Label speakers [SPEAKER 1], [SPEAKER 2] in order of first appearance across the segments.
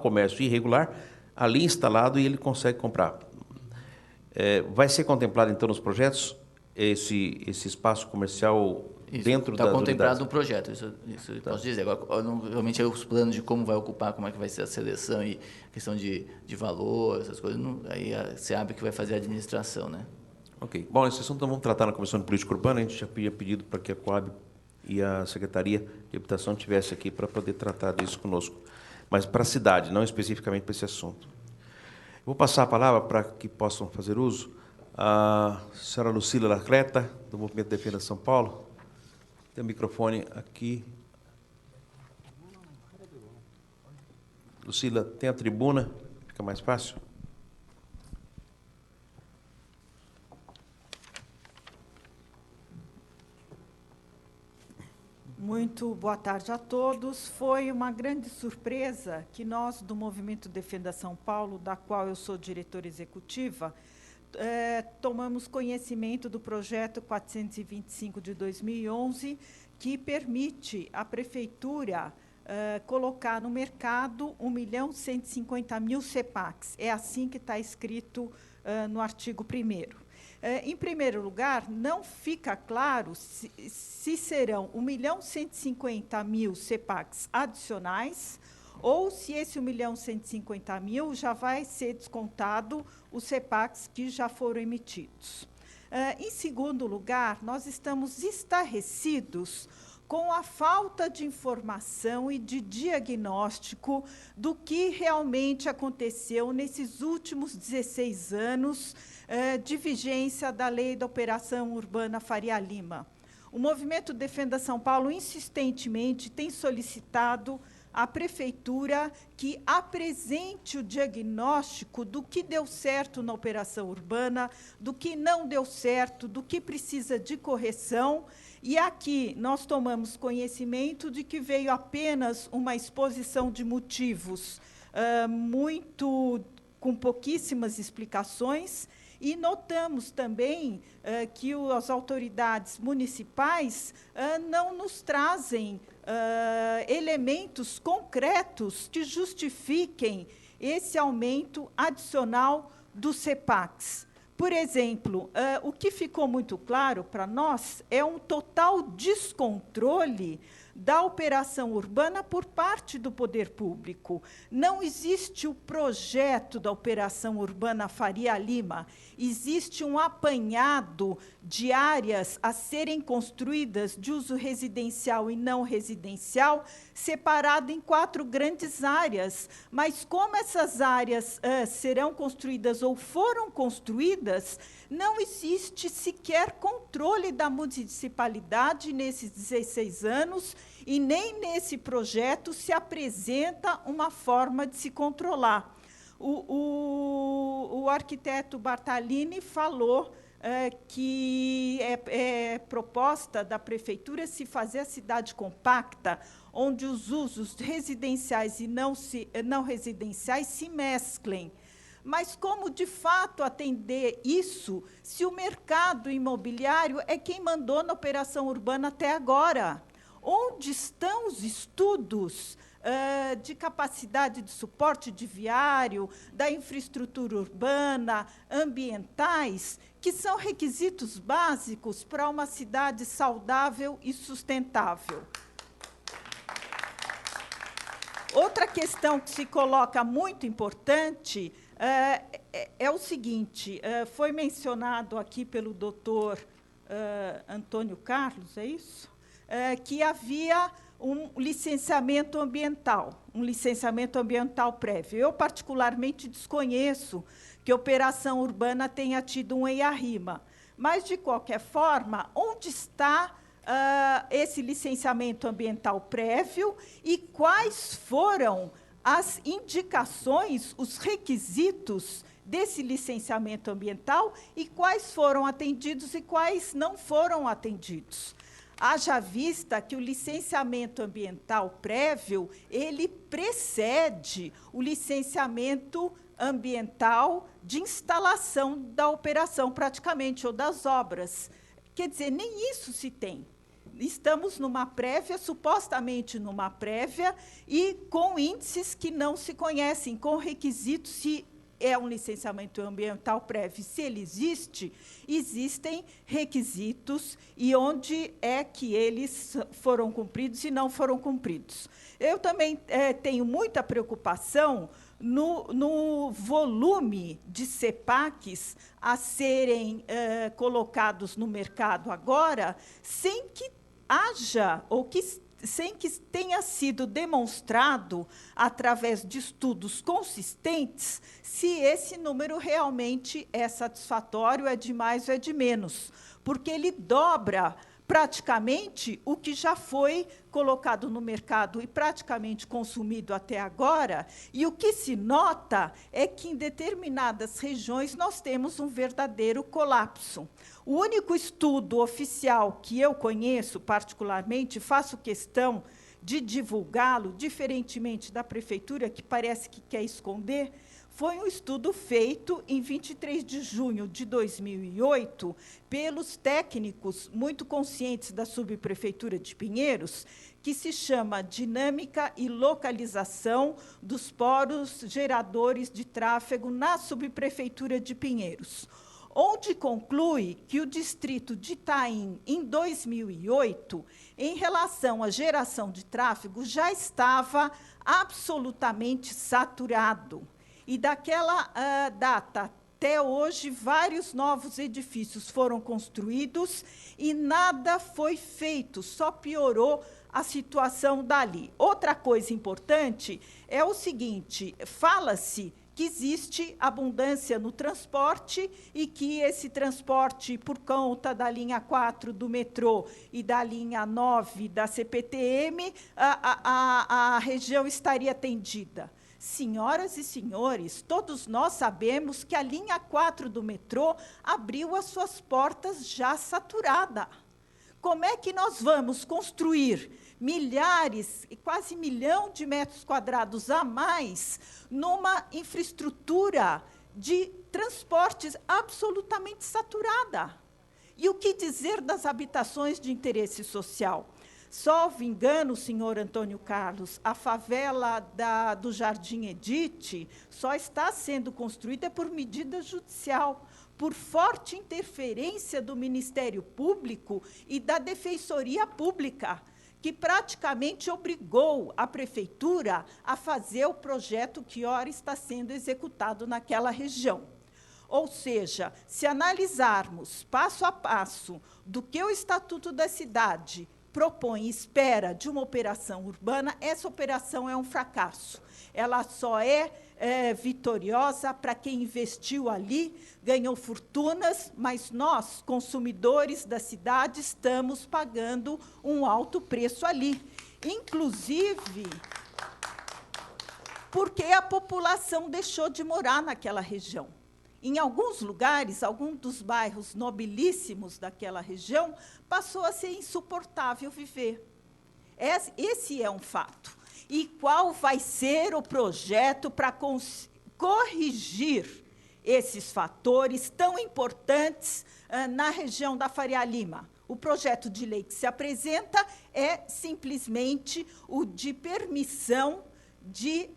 [SPEAKER 1] comércio irregular, ali instalado, e ele consegue comprar. Vai ser contemplado, então, nos projetos, esse espaço comercial
[SPEAKER 2] isso,
[SPEAKER 1] dentro
[SPEAKER 2] da
[SPEAKER 1] das
[SPEAKER 2] contemplado
[SPEAKER 1] unidades?
[SPEAKER 2] no projeto, isso tá. Posso dizer. Agora, realmente, os planos de como vai ocupar, como é que vai ser a seleção e questão de valor, essas coisas, aí a SEAB que vai fazer a administração, né?
[SPEAKER 1] Ok. Bom, esse assunto nós vamos tratar na Comissão de Política Urbana. A gente já tinha pedido para que a Coab e a Secretaria de Habitação estivesse aqui para poder tratar disso conosco. Mas para a cidade, não especificamente para esse assunto. Vou passar a palavra para que possam fazer uso a senhora Lucília Lacreta, do Movimento Defenda São Paulo. Tem o microfone aqui. Lucília, tem a tribuna, fica mais fácil.
[SPEAKER 3] Muito boa tarde a todos. Foi uma grande surpresa que nós, do Movimento Defenda São Paulo, da qual eu sou diretora executiva, tomamos conhecimento do projeto 425 de 2011, que permite à Prefeitura colocar no mercado 1.150.000 CEPACs. É assim que está escrito no artigo 1º. Em primeiro lugar, não fica claro se serão 1.150.000 CEPACs adicionais ou se esse 1.150.000 já vai ser descontado os CEPACs que já foram emitidos. Em segundo lugar, nós estamos estarrecidos com a falta de informação e de diagnóstico do que realmente aconteceu nesses últimos 16 anos de vigência da Lei da Operação Urbana Faria Lima. O Movimento Defenda São Paulo insistentemente tem solicitado à Prefeitura que apresente o diagnóstico do que deu certo na operação urbana, do que não deu certo, do que precisa de correção. E aqui nós tomamos conhecimento de que veio apenas uma exposição de motivos com pouquíssimas explicações, e notamos também que as autoridades municipais não nos trazem elementos concretos que justifiquem esse aumento adicional dos CEPACs. Por exemplo, o que ficou muito claro para nós é um total descontrole da operação urbana por parte do poder público. Não existe o projeto da operação urbana Faria Lima, existe um apanhado de áreas a serem construídas de uso residencial e não residencial, separado em 4 grandes áreas. Mas como essas áreas serão construídas ou foram construídas, não existe sequer controle da municipalidade nesses 16 anos, e nem nesse projeto se apresenta uma forma de se controlar. O arquiteto Bartalini falou que é proposta da Prefeitura se fazer a cidade compacta, onde os usos residenciais e não residenciais se mesclem. Mas como, de fato, atender isso, se o mercado imobiliário é quem mandou na operação urbana até agora? Onde estão os estudos de capacidade de suporte de viário, da infraestrutura urbana, ambientais, que são requisitos básicos para uma cidade saudável e sustentável? Outra questão que se coloca muito importante é o seguinte: foi mencionado aqui pelo doutor Antônio Carlos, é isso? Que havia um licenciamento ambiental prévio. Eu, particularmente, desconheço que a operação urbana tenha tido um EIA-RIMA, mas, de qualquer forma, onde está esse licenciamento ambiental prévio e quais foram as indicações, os requisitos desse licenciamento ambiental e quais foram atendidos e quais não foram atendidos? Haja vista que o licenciamento ambiental prévio, ele precede o licenciamento ambiental de instalação da operação, praticamente, ou das obras. Quer dizer, nem isso se tem. estamos numa prévia, supostamente numa prévia, e com índices que não se conhecem, com requisitos, se é um licenciamento ambiental prévio, se ele existe, existem requisitos e onde é que eles foram cumpridos e não foram cumpridos. Eu também tenho muita preocupação no volume de CEPACs a serem colocados no mercado agora, sem que haja, ou sem que tenha sido demonstrado, através de estudos consistentes, se esse número realmente é satisfatório, é de mais ou é de menos, porque ele dobra praticamente o que já foi colocado no mercado e praticamente consumido até agora, e o que se nota é que, em determinadas regiões, nós temos um verdadeiro colapso. O único estudo oficial que eu conheço, particularmente, faço questão de divulgá-lo, diferentemente da prefeitura, que parece que quer esconder, foi um estudo feito em 23 de junho de 2008 pelos técnicos muito conscientes da subprefeitura de Pinheiros, que se chama Dinâmica e Localização dos Poros Geradores de Tráfego na subprefeitura de Pinheiros, onde conclui que o distrito de Itaim, em 2008, em relação à geração de tráfego, já estava absolutamente saturado. E, daquela data até hoje, vários novos edifícios foram construídos e nada foi feito, só piorou a situação dali. Outra coisa importante é o seguinte: fala-se que existe abundância no transporte e que esse transporte, por conta da linha 4 do metrô e da linha 9 da CPTM, a região estaria atendida. Senhoras e senhores, todos nós sabemos que a linha 4 do metrô abriu as suas portas já saturada. Como é que nós vamos construir milhares, quase 1 milhão de metros quadrados a mais numa infraestrutura de transportes absolutamente saturada? E o que dizer das habitações de interesse social? Salvo engano, senhor Antônio Carlos, a favela do Jardim Edite só está sendo construída por medida judicial, por forte interferência do Ministério Público e da Defensoria Pública, que praticamente obrigou a prefeitura a fazer o projeto que ora está sendo executado naquela região. Ou seja, se analisarmos passo a passo do que o Estatuto da Cidade propõe e espera de uma operação urbana, essa operação é um fracasso. Ela só é vitoriosa para quem investiu ali, ganhou fortunas, mas nós, consumidores da cidade, estamos pagando um alto preço ali. Inclusive, porque a população deixou de morar naquela região. Em alguns lugares, alguns dos bairros nobilíssimos daquela região, passou a ser insuportável viver. Esse é um fato. E qual vai ser o projeto para corrigir esses fatores tão importantes na região da Faria Lima? O projeto de lei que se apresenta é simplesmente o de permissão de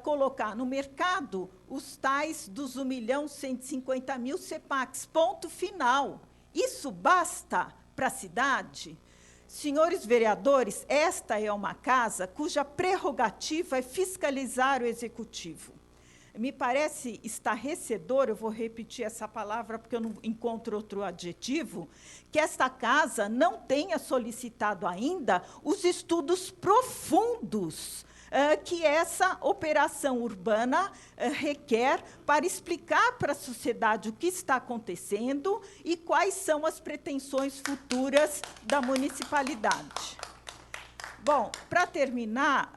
[SPEAKER 3] colocar no mercado os tais dos 1.150.000 CEPACs, ponto final. Isso basta para a cidade? Senhores vereadores, esta é uma casa cuja prerrogativa é fiscalizar o executivo. Me parece estarrecedor, eu vou repetir essa palavra porque eu não encontro outro adjetivo, que esta casa não tenha solicitado ainda os estudos profundos que essa operação urbana requer para explicar para a sociedade o que está acontecendo e quais são as pretensões futuras da municipalidade. Bom, para terminar,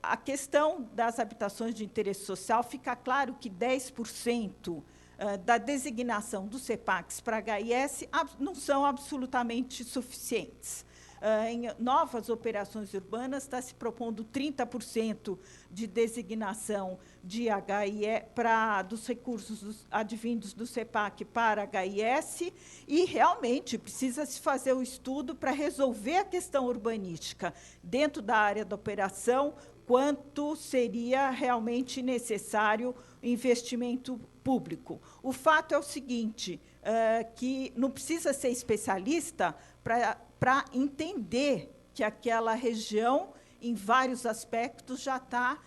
[SPEAKER 3] a questão das habitações de interesse social, fica claro que 10% da designação dos CEPACs para HIS não são absolutamente suficientes. em novas operações urbanas, está se propondo 30% de designação de HIE dos recursos advindos do CEPAC para HIS, e realmente precisa se fazer o estudo para resolver a questão urbanística dentro da área da operação, quanto seria realmente necessário investimento público. O fato é o seguinte, que não precisa ser especialista para entender que aquela região, em vários aspectos, já está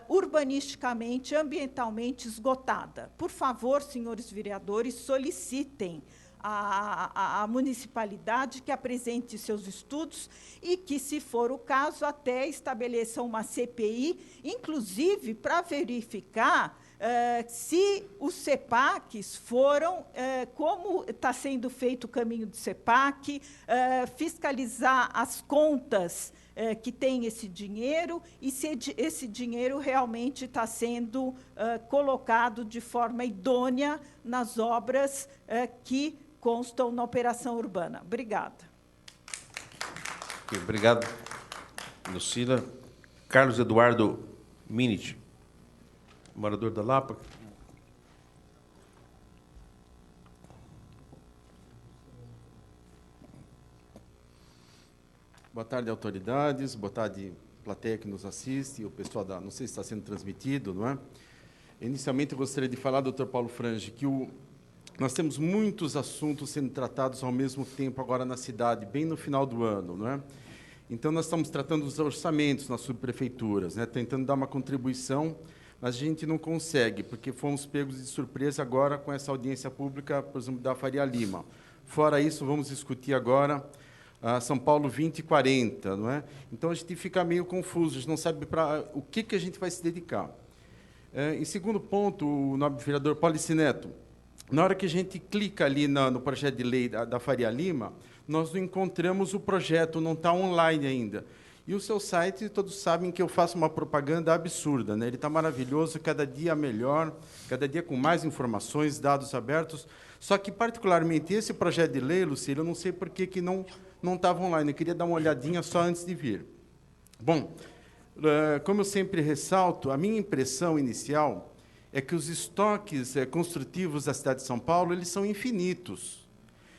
[SPEAKER 3] urbanisticamente, ambientalmente esgotada. Por favor, senhores vereadores, solicitem a municipalidade que apresente seus estudos e que, se for o caso, até estabeleça uma CPI, inclusive para verificar se os CEPACs foram, como está sendo feito o caminho do CEPAC, fiscalizar as contas que tem esse dinheiro e se esse dinheiro realmente está sendo colocado de forma idônea nas obras que constam na operação urbana. Obrigada.
[SPEAKER 1] Obrigado, Lucila. Carlos Eduardo Minich, morador da Lapa.
[SPEAKER 4] Boa tarde, autoridades. Boa tarde, plateia que nos assiste, o pessoal da... Não sei se está sendo transmitido, não é? Inicialmente, eu gostaria de falar, doutor Paulo Frange, que nós temos muitos assuntos sendo tratados ao mesmo tempo agora na cidade, bem no final do ano, não é? Então, nós estamos tratando dos orçamentos nas subprefeituras, né, tentando dar uma contribuição, mas a gente não consegue, porque fomos pegos de surpresa agora com essa audiência pública, por exemplo, da Faria Lima. Fora isso, vamos discutir agora a São Paulo 2040, não é? Então, a gente fica meio confuso, a gente não sabe para o que a gente vai se dedicar. Em segundo ponto, o nobre vereador Polici Neto, na hora que a gente clica ali no projeto de lei da Faria Lima, nós não encontramos o projeto, não está online ainda. E o seu site, todos sabem que eu faço uma propaganda absurda, né? Ele está maravilhoso, cada dia melhor, cada dia com mais informações, dados abertos. Só que, particularmente, esse projeto de lei, Lucília, eu não sei por que não estava online. Eu queria dar uma olhadinha só antes de vir. Bom, como eu sempre ressalto, a minha impressão inicial é que os estoques construtivos da cidade de São Paulo eles são infinitos.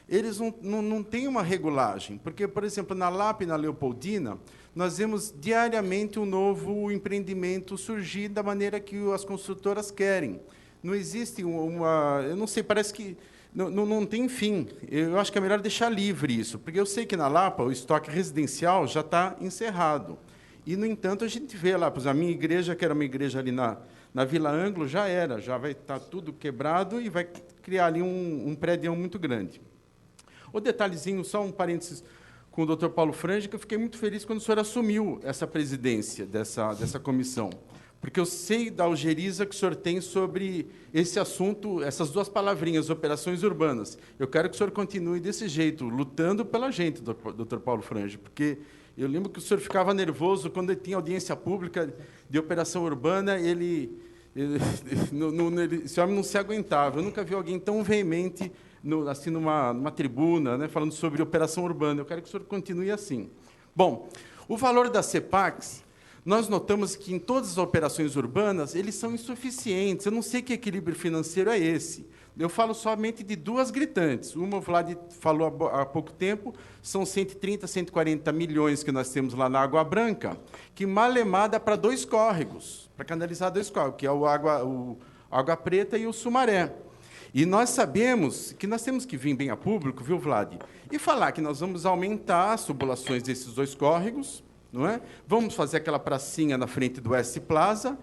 [SPEAKER 4] Eles não têm uma regulagem, porque, por exemplo, na Lapa e na Leopoldina, nós vemos diariamente um novo empreendimento surgir da maneira que as construtoras querem. Não existe uma... Eu não sei, parece que não tem fim. Eu acho que é melhor deixar livre isso, porque eu sei que na Lapa o estoque residencial já está encerrado. E, no entanto, a gente vê lá, por exemplo, a minha igreja, que era uma igreja ali na Vila Ângelo, já vai estar tudo quebrado e vai criar ali um prédio muito grande. O detalhezinho, só um parênteses com o doutor Paulo Frange, que eu fiquei muito feliz quando o senhor assumiu essa presidência dessa comissão, porque eu sei da algeriza que o senhor tem sobre esse assunto, essas duas palavrinhas, operações urbanas. Eu quero que o senhor continue desse jeito, lutando pela gente, doutor Paulo Frange, porque eu lembro que o senhor ficava nervoso quando ele tinha audiência pública de operação urbana, esse homem não se aguentava. Eu nunca vi alguém tão veemente assim, numa tribuna, né, falando sobre operação urbana. Eu quero que o senhor continue assim. Bom, o valor das CEPACs, nós notamos que, em todas as operações urbanas, eles são insuficientes. Eu não sei que equilíbrio financeiro é esse. Eu falo somente de duas gritantes. Uma, o Vlad falou há pouco tempo, são 130, 140 milhões que nós temos lá na Água Branca, que malemada para 2 córregos, para canalizar 2 córregos, que é o Água Preta e o Sumaré. E nós sabemos que nós temos que vir bem a público, viu, Vlad? E falar que nós vamos aumentar as tubulações desses 2 córregos, não é? Vamos fazer aquela pracinha na frente do S Plaza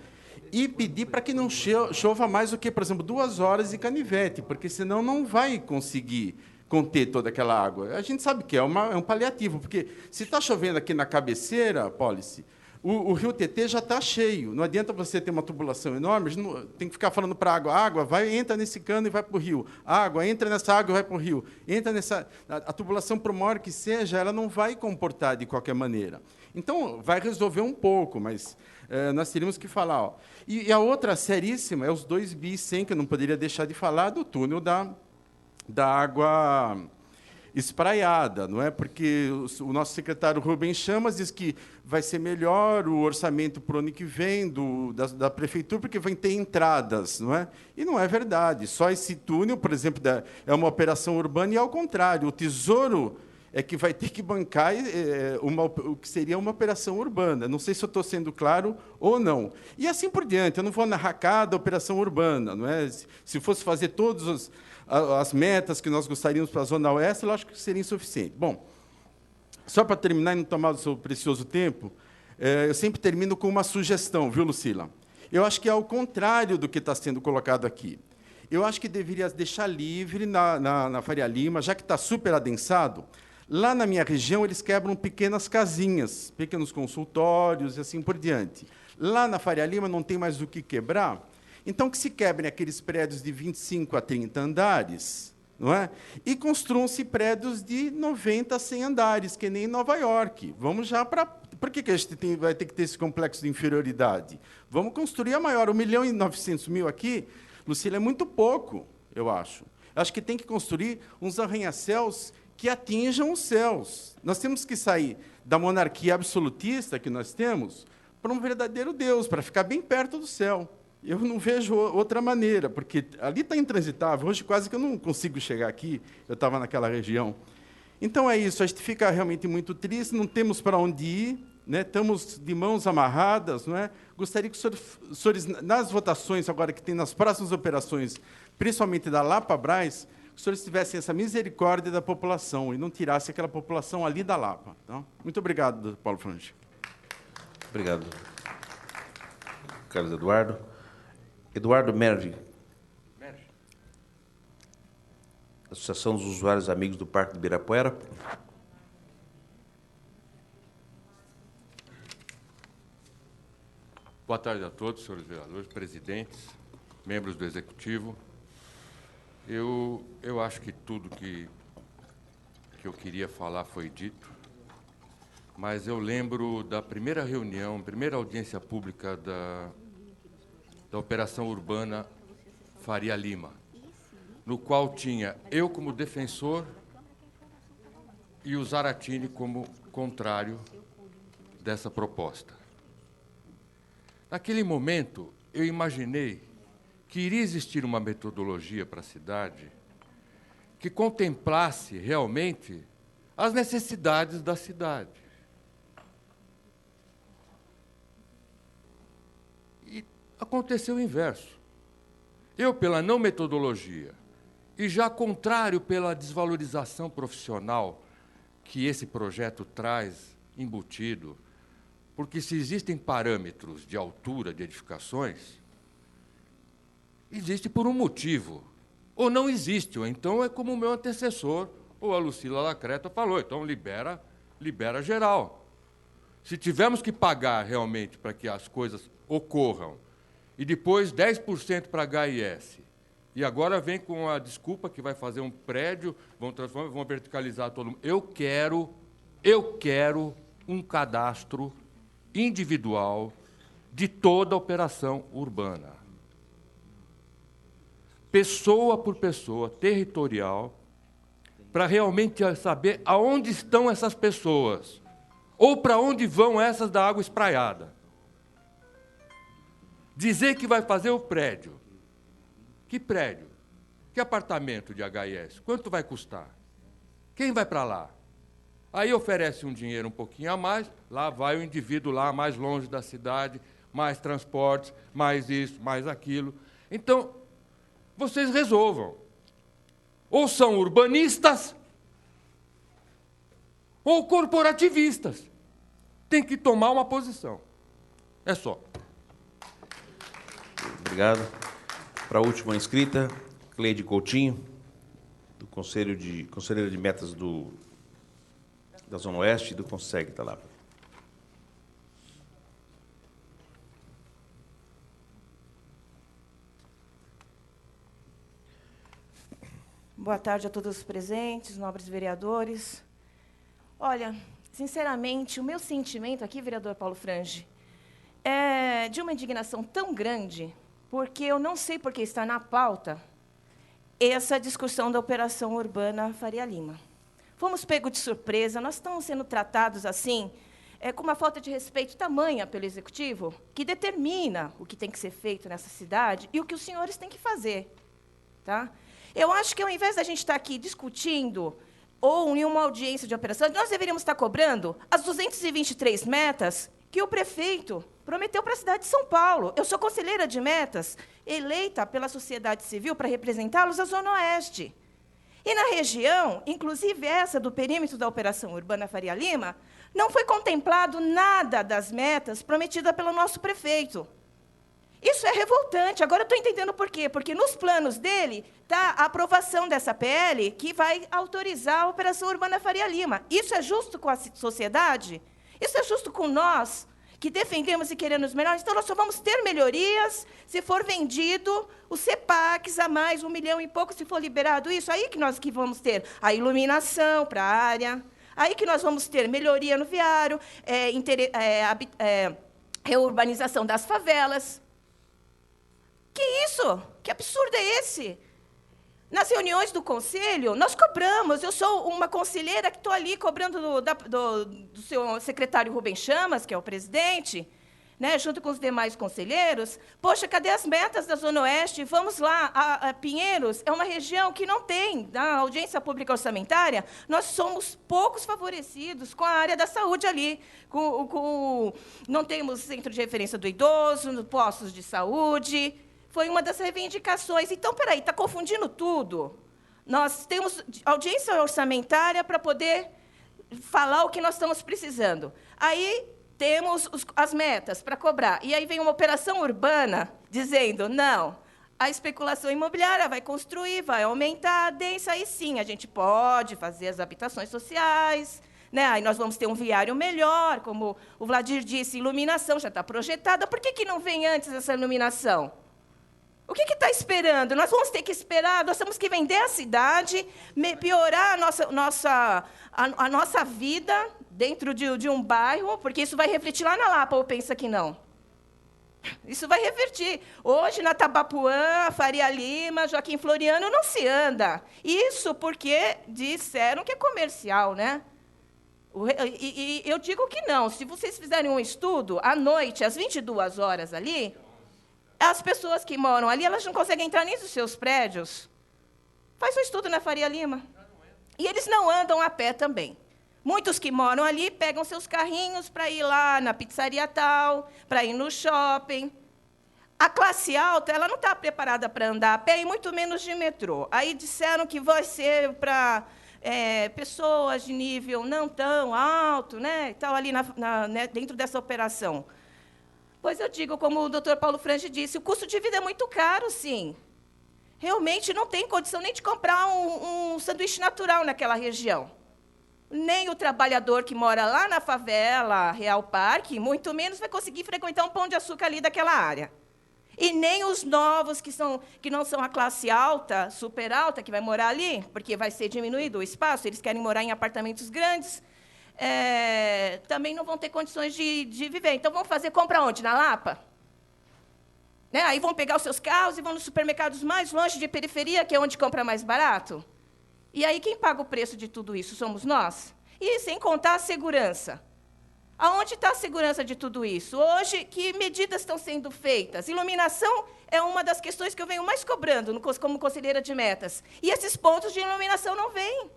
[SPEAKER 4] e pedir para que não chova mais do que, por exemplo, 2 horas de canivete, porque senão não vai conseguir conter toda aquela água. A gente sabe que é um paliativo, porque se está chovendo aqui na cabeceira, Policy, o rio Tietê já está cheio. Não adianta você ter uma tubulação enorme, tem que ficar falando para a água, entra nesse cano e vai para o rio. Água, entra nessa água e vai para o rio. A tubulação, por maior que seja, ela não vai comportar de qualquer maneira. Então, vai resolver um pouco, mas nós teríamos que falar. Ó. E a outra seríssima é os 2,1 bi, que eu não poderia deixar de falar, do túnel da água espraiada, não é? Porque o nosso secretário Rubens Chamas diz que vai ser melhor o orçamento para o ano que vem da prefeitura, porque vai ter entradas, não é? E não é verdade. Só esse túnel, por exemplo, é uma operação urbana, e ao contrário, o Tesouro é que vai ter que bancar o que seria uma operação urbana. Não sei se eu estou sendo claro ou não. E assim por diante. Eu não vou narrar cada operação urbana, não é? Se fosse fazer todas as metas que nós gostaríamos para a Zona Oeste, eu acho que seria insuficiente. Bom, só para terminar e não tomar o seu precioso tempo, eu sempre termino com uma sugestão, viu, Lucila? Eu acho que é ao contrário do que está sendo colocado aqui. Eu acho que deveria deixar livre na Faria Lima, já que está super adensado. Lá na minha região, eles quebram pequenas casinhas, pequenos consultórios e assim por diante. Lá na Faria Lima não tem mais o que quebrar, então que se quebrem aqueles prédios de 25 a 30 andares, não é? E construam-se prédios de 90 a 100 andares, que nem em Nova York. Vamos já para... Por que a gente vai ter que ter esse complexo de inferioridade? Vamos construir a maior. 1.900.000 aqui, Lucila, é muito pouco, eu acho. Acho que tem que construir uns arranha-céus que atinjam os céus. Nós temos que sair da monarquia absolutista que nós temos para um verdadeiro Deus, para ficar bem perto do céu. Eu não vejo outra maneira, porque ali está intransitável. Hoje quase que eu não consigo chegar aqui, eu estava naquela região. Então é isso, a gente fica realmente muito triste, não temos para onde ir, né? Estamos de mãos amarradas. Não é? Gostaria que os senhores, nas votações agora que tem nas próximas operações, principalmente da Lapa Brás, os senhores tivessem essa misericórdia da população e não tirassem aquela população ali da Lapa. Tá? Muito obrigado, doutor Paulo Frange.
[SPEAKER 1] Obrigado, Carlos Eduardo. Eduardo Merge. Associação dos Usuários Amigos do Parque do Ibirapuera.
[SPEAKER 5] Boa tarde a todos, senhores vereadores, presidentes, membros do Executivo. Eu acho que tudo que eu queria falar foi dito, mas eu lembro da primeira reunião, primeira audiência pública da Operação Urbana Faria Lima, no qual tinha eu como defensor e o Zaratini como contrário dessa proposta. Naquele momento, eu imaginei que iria existir uma metodologia para a cidade que contemplasse realmente as necessidades da cidade. E aconteceu o inverso. Eu, pela não metodologia, e já contrário pela desvalorização profissional que esse projeto traz embutido, porque se existem parâmetros de altura de edificações, existe por um motivo, ou não existe, ou então é como o meu antecessor, ou a Lucila Lacreta falou, então libera geral. Se tivermos que pagar realmente para que as coisas ocorram, e depois 10% para HIS, e agora vem com a desculpa que vai fazer um prédio, vão transformar, vão verticalizar todo mundo. Eu quero um cadastro individual de toda a operação urbana. Pessoa por pessoa, territorial, para realmente saber aonde estão essas pessoas, ou para onde vão essas da água espraiada. Dizer que vai fazer o prédio. Que prédio? Que apartamento de HIS? Quanto vai custar? Quem vai para lá? Aí oferece um dinheiro um pouquinho a mais, lá vai o indivíduo lá mais longe da cidade, mais transportes, mais isso, mais aquilo. Então, vocês resolvam. Ou são urbanistas, ou corporativistas. Tem que tomar uma posição. É só.
[SPEAKER 1] Obrigado. Para a última inscrita, Cleide Coutinho, do Conselheiro de Metas da Zona Oeste e do Conseg, está lá.
[SPEAKER 6] Boa tarde a todos os presentes, nobres vereadores. Olha, sinceramente, o meu sentimento aqui, vereador Paulo Frange, é de uma indignação tão grande, porque eu não sei por que está na pauta essa discussão da Operação Urbana Faria Lima. Fomos pegos de surpresa, nós estamos sendo tratados assim, com uma falta de respeito tamanha pelo Executivo, que determina o que tem que ser feito nessa cidade e o que os senhores têm que fazer. Tá? Eu acho que, ao invés da gente estar aqui discutindo, ou em uma audiência de operação, nós deveríamos estar cobrando as 223 metas que o prefeito prometeu para a cidade de São Paulo. Eu sou conselheira de metas, eleita pela sociedade civil para representá-los à Zona Oeste. E na região, inclusive essa do perímetro da Operação Urbana Faria Lima, não foi contemplado nada das metas prometidas pelo nosso prefeito. Isso é revoltante. Agora eu estou entendendo por quê. Porque nos planos dele está a aprovação dessa PL que vai autorizar a Operação Urbana Faria Lima. Isso é justo com a sociedade? Isso é justo com nós, que defendemos e queremos melhores? Então, nós só vamos ter melhorias se for vendido os CEPACs a mais 1 milhão e pouco, se for liberado isso. Aí que nós vamos ter a iluminação para a área, aí que nós vamos ter melhoria no viário, reurbanização das favelas. Que isso? Que absurdo é esse? Nas reuniões do conselho, nós cobramos. Eu sou uma conselheira que estou ali cobrando do seu secretário Rubens Chamas, que é o presidente, né, junto com os demais conselheiros. Poxa, cadê as metas da Zona Oeste? Vamos lá. A Pinheiros é uma região que não tem, na audiência pública orçamentária, nós somos poucos favorecidos com a área da saúde ali. Não temos centro de referência do idoso, postos de saúde. Foi uma das reivindicações. Então, peraí, está confundindo tudo. Nós temos audiência orçamentária para poder falar o que nós estamos precisando. Aí temos as metas para cobrar. E aí vem uma operação urbana dizendo, não, a especulação imobiliária vai construir, vai aumentar a densa, aí sim a gente pode fazer as habitações sociais, né? Aí nós vamos ter um viário melhor, como o Vladir disse, iluminação já está projetada. Por que não vem antes essa iluminação? O que está esperando? Nós vamos ter que esperar, nós temos que vender a cidade, piorar a nossa vida dentro de um bairro, porque isso vai refletir lá na Lapa, ou pensa que não? Isso vai refletir. Hoje, na Tabapuã, Faria Lima, Joaquim Floriano, não se anda. Isso porque disseram que é comercial, né? E eu digo que não. Se vocês fizerem um estudo, à noite, às 22 horas ali, as pessoas que moram ali, elas não conseguem entrar nem nos seus prédios. Faz um estudo na Faria Lima. E eles não andam a pé também. Muitos que moram ali pegam seus carrinhos para ir lá na pizzaria tal, para ir no shopping. A classe alta, ela não está preparada para andar a pé, e muito menos de metrô. Aí disseram que vai ser para pessoas de nível não tão alto, né, e tal, ali né, dentro dessa operação. Pois eu digo, como o doutor Paulo Frange disse, o custo de vida é muito caro, sim. Realmente não tem condição nem de comprar um sanduíche natural naquela região. Nem o trabalhador que mora lá na favela Real Parque, muito menos vai conseguir frequentar um pão de açúcar ali daquela área. E nem os novos que não são a classe alta, super alta, que vai morar ali, porque vai ser diminuído o espaço, eles querem morar em apartamentos grandes, também não vão ter condições de viver. Então, vão fazer compra onde? Na Lapa? Né? Aí vão pegar os seus carros e vão nos supermercados mais longe de periferia, que é onde compra mais barato. E aí, quem paga o preço de tudo isso? Somos nós? E sem contar a segurança. Aonde está a segurança de tudo isso? Hoje, que medidas estão sendo feitas? Iluminação é uma das questões que eu venho mais cobrando como conselheira de metas. E esses pontos de iluminação não vêm.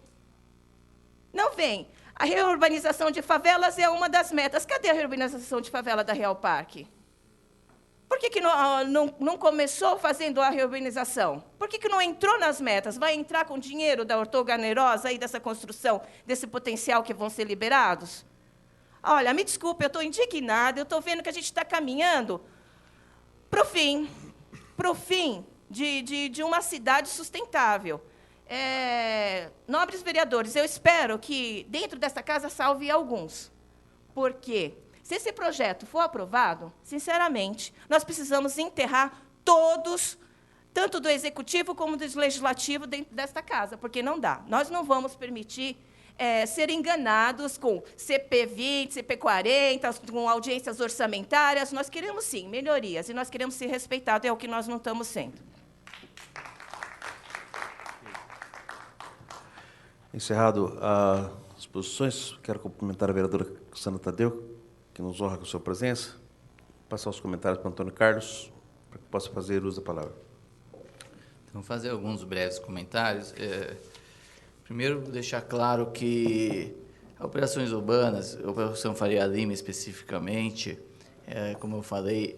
[SPEAKER 6] Não vêm. A reurbanização de favelas é uma das metas. Cadê a reurbanização de favela da Real Parque? Por que não começou fazendo a reurbanização? Por que não entrou nas metas? Vai entrar com dinheiro da ortoganerosa aí dessa construção, desse potencial que vão ser liberados? Olha, me desculpe, eu estou indignada, eu estou vendo que a gente está caminhando para o fim de uma cidade sustentável. Nobres vereadores, eu espero que, dentro dessa casa, salve alguns. Por quê? Se esse projeto for aprovado, sinceramente, nós precisamos enterrar todos, tanto do Executivo como do Legislativo, dentro desta casa, porque não dá. Nós não vamos permitir ser enganados com CP20, CP40, com audiências orçamentárias. Nós queremos, sim, melhorias, e nós queremos ser respeitados, é o que nós não estamos sendo.
[SPEAKER 1] Encerrado as exposições, quero cumprimentar a vereadora Sandra Tadeu, que nos honra com sua presença. Passar os comentários para o Antônio Carlos, para que possa fazer uso da palavra.
[SPEAKER 2] Então, fazer alguns breves comentários. Primeiro, deixar claro que operações urbanas, a Operação Faria Lima especificamente, como eu falei,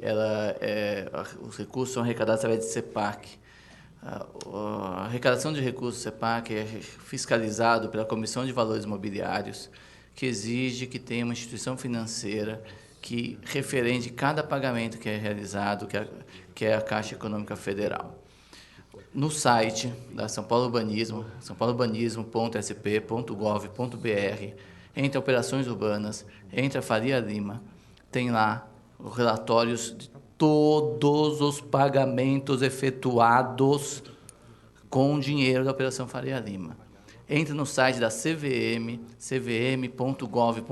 [SPEAKER 2] os recursos são arrecadados através de CEPAC. A arrecadação de recursos do CEPAC é fiscalizado pela Comissão de Valores Mobiliários, que exige que tenha uma instituição financeira que referende cada pagamento que é realizado, que é a Caixa Econômica Federal. No site da São Paulo Urbanismo, saopaulourbanismo.sp.gov.br, entre operações urbanas, entre a Faria Lima, tem lá os relatórios de todos os pagamentos efetuados com o dinheiro da Operação Faria Lima. Entra no site da CVM, cvm.gov.br,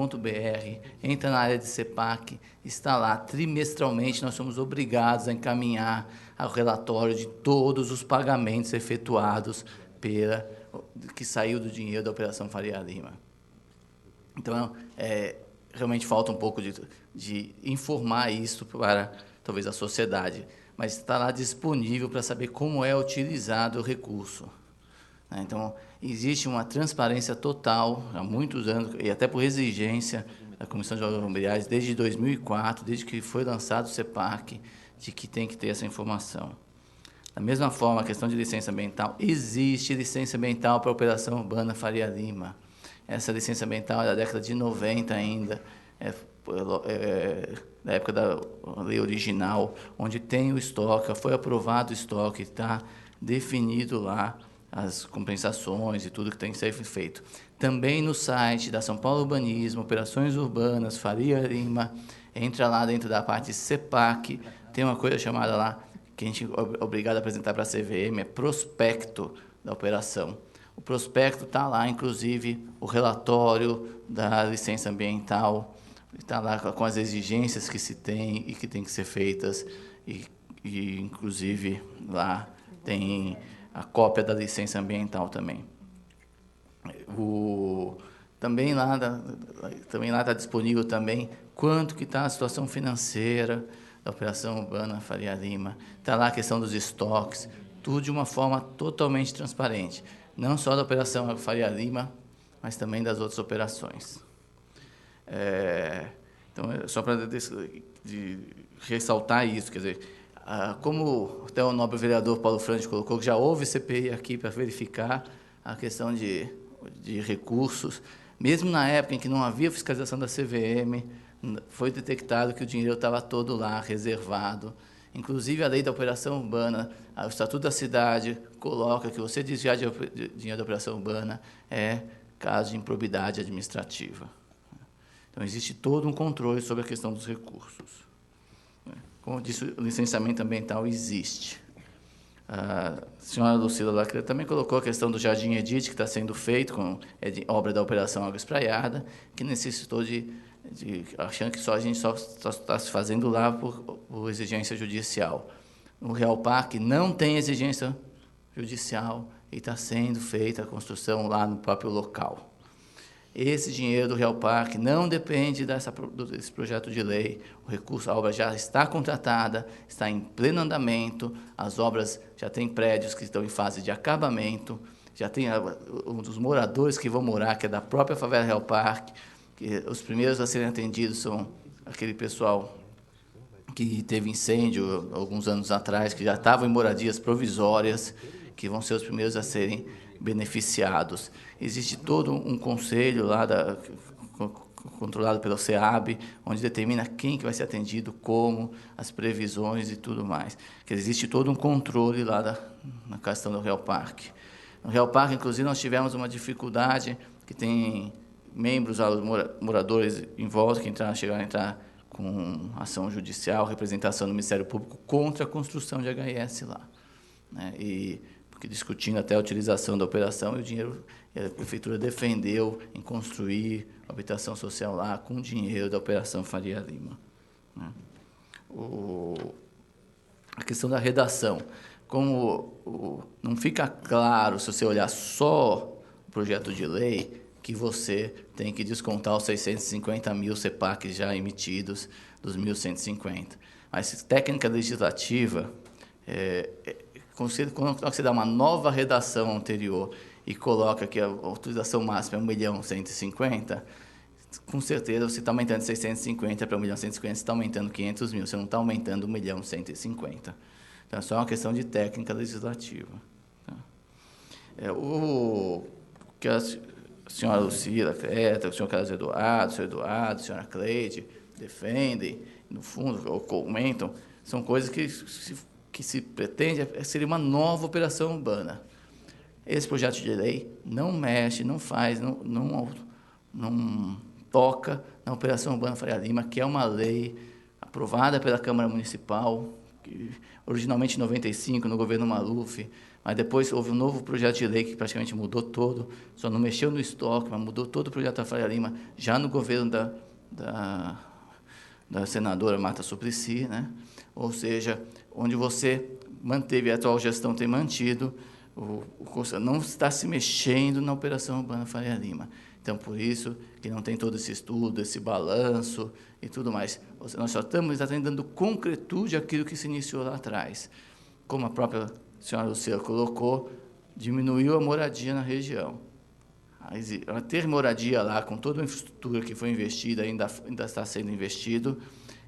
[SPEAKER 2] entra na área de CEPAC, está lá, trimestralmente nós somos obrigados a encaminhar o relatório de todos os pagamentos efetuados que saiu do dinheiro da Operação Faria Lima. Então, realmente falta um pouco de informar isso para, talvez, a sociedade, mas está lá disponível para saber como é utilizado o recurso. Então, existe uma transparência total há muitos anos, e até por exigência da Comissão de Valores Mobiliários, desde 2004, desde que foi lançado o CEPAC, de que tem que ter essa informação. Da mesma forma, a questão de licença ambiental, existe licença ambiental para a Operação Urbana Faria Lima. Essa licença ambiental é da década de 90 ainda, da época da lei original, onde tem o estoque, foi aprovado o estoque, está definido lá as compensações e tudo que tem que ser feito. Também no site da São Paulo Urbanismo, Operações Urbanas, Faria Lima, entra lá dentro da parte CEPAC, tem uma coisa chamada lá, que a gente é obrigado a apresentar para a CVM, é prospecto da operação. O prospecto está lá, inclusive, o relatório da licença ambiental, está lá com as exigências que se tem e que tem que ser feitas, e inclusive, lá tem a cópia da licença ambiental também. Também lá está disponível também quanto que está a situação financeira da Operação Urbana Faria Lima. Está lá a questão dos estoques, tudo de uma forma totalmente transparente. Não só da Operação Faria Lima, mas também das outras operações. Então, só para ressaltar isso, quer dizer, como até o nobre vereador Paulo Frange colocou, que já houve CPI aqui para verificar a questão de recursos, mesmo na época em que não havia fiscalização da CVM, foi detectado que o dinheiro estava todo lá, reservado. Inclusive, a lei da operação urbana, o Estatuto da Cidade, coloca que você desviar de dinheiro da operação urbana é caso de improbidade administrativa. Então, existe todo um controle sobre a questão dos recursos. Como eu disse, o licenciamento ambiental existe. A senhora Lucila Lacre também colocou a questão do Jardim Edith, que está sendo feito com obra da Operação Água Espraiada, que necessitou achando que a gente só está se fazendo lá por exigência judicial. O Real Parque não tem exigência judicial e está sendo feita a construção lá no próprio local. Esse dinheiro do Real Parque não depende desse projeto de lei. O recurso, a obra já está contratada, está em pleno andamento, as obras já têm prédios que estão em fase de acabamento, já tem um dos moradores que vão morar, que é da própria favela Real Parque, que os primeiros a serem atendidos são aquele pessoal que teve incêndio alguns anos atrás, que já estavam em moradias provisórias, que vão ser os primeiros a serem beneficiados. Existe todo um conselho lá, controlado pelo SEAB, onde determina quem que vai ser atendido, como, as previsões e tudo mais. Que existe todo um controle lá na questão do Real Parque. No Real Parque, inclusive, nós tivemos uma dificuldade, que tem membros, moradores em volta, que chegaram a entrar com ação judicial, representação do Ministério Público contra a construção de HIS lá. Porque discutindo até a utilização da operação, e o dinheiro, a prefeitura defendeu em construir a habitação social lá com o dinheiro da Operação Faria Lima. A questão da redação. Como não fica claro, se você olhar só o projeto de lei que você tem que descontar os 650 mil CEPACs já emitidos dos 1.150. Mas técnica legislativa, quando você dá uma nova redação anterior e coloca que a autorização máxima é 1.150.000, com certeza você está aumentando de 650 para 1.150.000, você está aumentando 500 mil, você não está aumentando 1.150.000. Então, é só uma questão de técnica legislativa. Tá? O que a senhora Lucila, o senhor Carlos Eduardo, o senhor Eduardo, a senhora Cleide defendem, no fundo, ou comentam, são coisas que se pretende seria uma nova operação urbana. Esse projeto de lei não mexe, não faz, não toca na Operação Urbana Faria Lima, que é uma lei aprovada pela Câmara Municipal, que, originalmente em 95, no governo Maluf, mas depois houve um novo projeto de lei que praticamente mudou todo, só não mexeu no estoque, mas mudou todo o projeto da Faria Lima, já no governo da senadora Marta Suplicy, né? Ou seja, onde você manteve, a atual gestão tem mantido, o não está se mexendo na Operação Urbana Faria Lima. Então, por isso que não tem todo esse estudo, esse balanço e tudo mais. Nós só estamos exatamente dando concretude àquilo que se iniciou lá atrás. Como a própria senhora Lucila colocou, diminuiu a moradia na região. Ter moradia lá, com toda a infraestrutura que foi investida, ainda está sendo investido,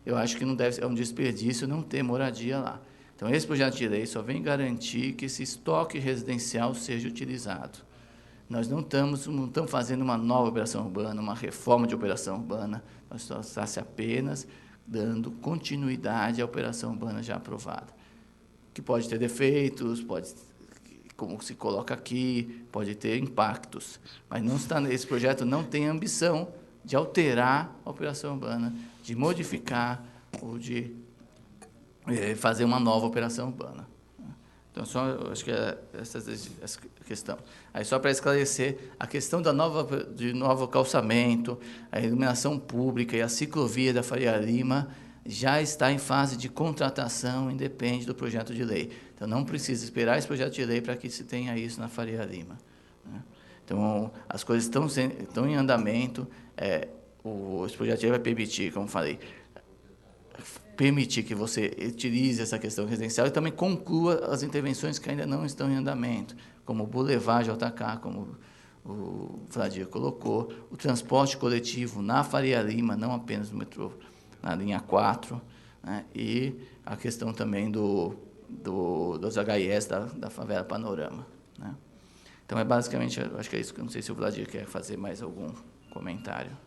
[SPEAKER 2] eu acho que não deve, é um desperdício não ter moradia lá. Então, esse projeto de lei só vem garantir que esse estoque residencial seja utilizado. Nós não estamos fazendo uma nova operação urbana, uma reforma de operação urbana, nós estamos apenas dando continuidade à operação urbana já aprovada, que pode ter defeitos, como se coloca aqui, pode ter impactos, mas esse projeto não tem ambição de alterar a operação urbana, de modificar ou de fazer uma nova operação urbana. Então, acho que é essa a questão. Aí, só para esclarecer, a questão de novo calçamento, a iluminação pública e a ciclovia da Faria Lima já está em fase de contratação, independe do projeto de lei. Então, não precisa esperar esse projeto de lei para que se tenha isso na Faria Lima. Né? Então, as coisas estão em andamento. Esse projeto de lei vai permitir, como falei, permitir que você utilize essa questão residencial e também conclua as intervenções que ainda não estão em andamento, como o Boulevard JK, como o Vladir colocou, o transporte coletivo na Faria Lima, não apenas no metrô, na linha 4, né? E a questão também dos HIS da favela Panorama. Né? Então, basicamente, acho que é isso. Não sei se o Vladir quer fazer mais algum comentário.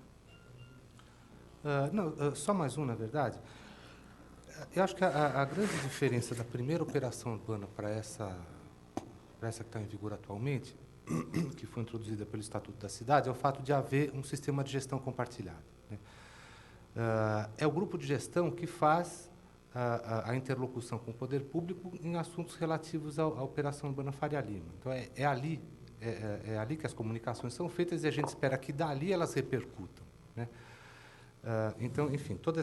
[SPEAKER 7] Só mais um, na verdade. Eu acho que a grande diferença da primeira operação urbana para essa que está em vigor atualmente, que foi introduzida pelo Estatuto da Cidade, é o fato de haver um sistema de gestão compartilhado. Né? É o grupo de gestão que faz a interlocução com o poder público em assuntos relativos à Operação Urbana Faria Lima. Então, é ali que as comunicações são feitas e a gente espera que dali elas repercutam. Né? Então, enfim, toda